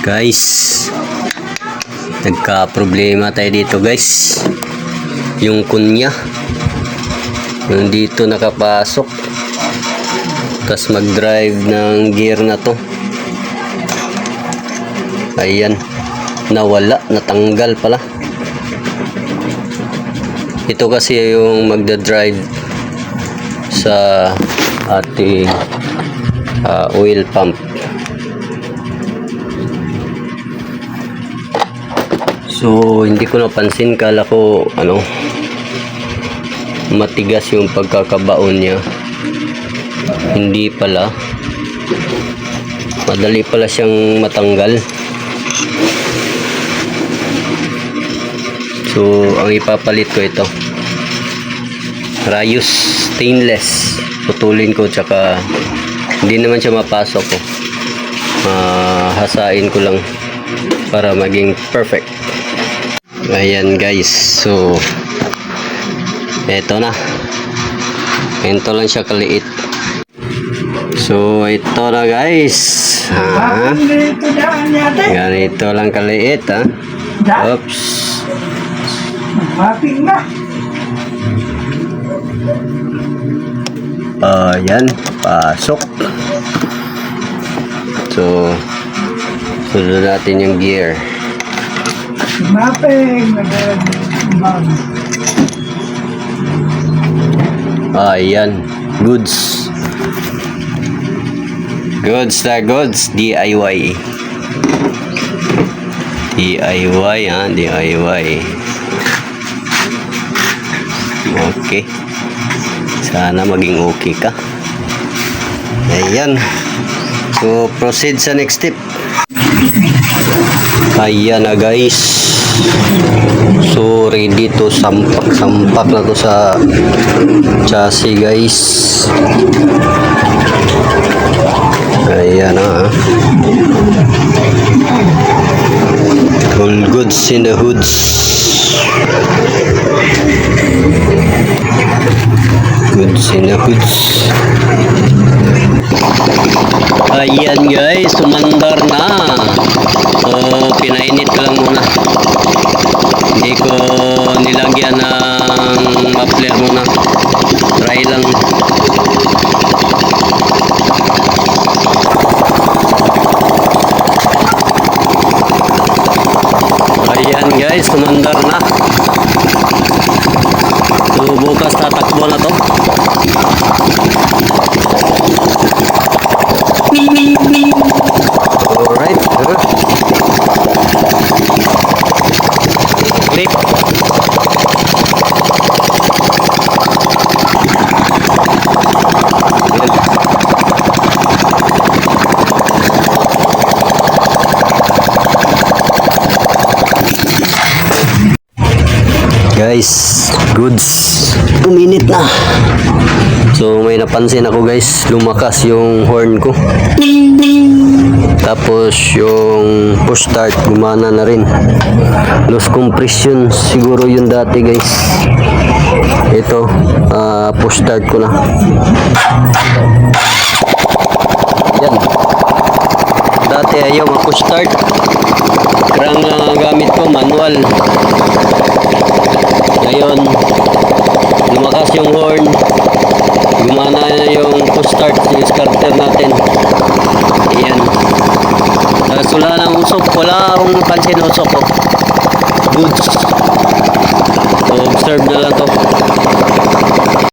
Guys, nagka-problema tayo dito guys. Yung kunya yung dito nakapasok, tapos mag-drive ng gear na to, ayan, nawala, natanggal pala. Ito kasi yung magda-drive sa ating oil pump. So hindi ko napansin, kala ko matigas yung pagkakabaon niya. Hindi pala, madali pala siyang matanggal. So ang ipapalit ko ito, Rayos stainless. Putulin ko, tsaka hindi naman siya mapasok ko. Hasain ko lang para maging perfect. Ayan guys, so eto na, ganito lang siya kaliit. So ito na guys, ganito lang kaliit ha. Oops, ayan, pasok. So sunod natin yung gear. Ayan, goods na goods. DIY ha, DIY. Okay, sana maging okay ka. Ayan, so proceed sa next step. Ayan na guys, so ready to sampak na to sa chassis guys. Ayan na, all goods in the hoods. Goods in the hoods. Ayan guys, sumandar na. So pinainit ko lang muna, hindi ko nilagyan ng muffler muna, try lang. Ayan guys, sumandar na. So bukas tatakbo na to. Alright, clip. Guys, goods, 2 minutes na. So may napansin ako guys, lumakas yung horn ko, tapos yung push start gumana na rin. Loss compression siguro yung dati guys. Ito push start ko na. Yan, dati ayaw ma-push start. Karang gamit ko manual. Ngayon lumakas yung horn, gumana na yung push start, yung starter natin. Ayan, wala nang usok, wala akong pansin usok ko. Goods, so observe na lang.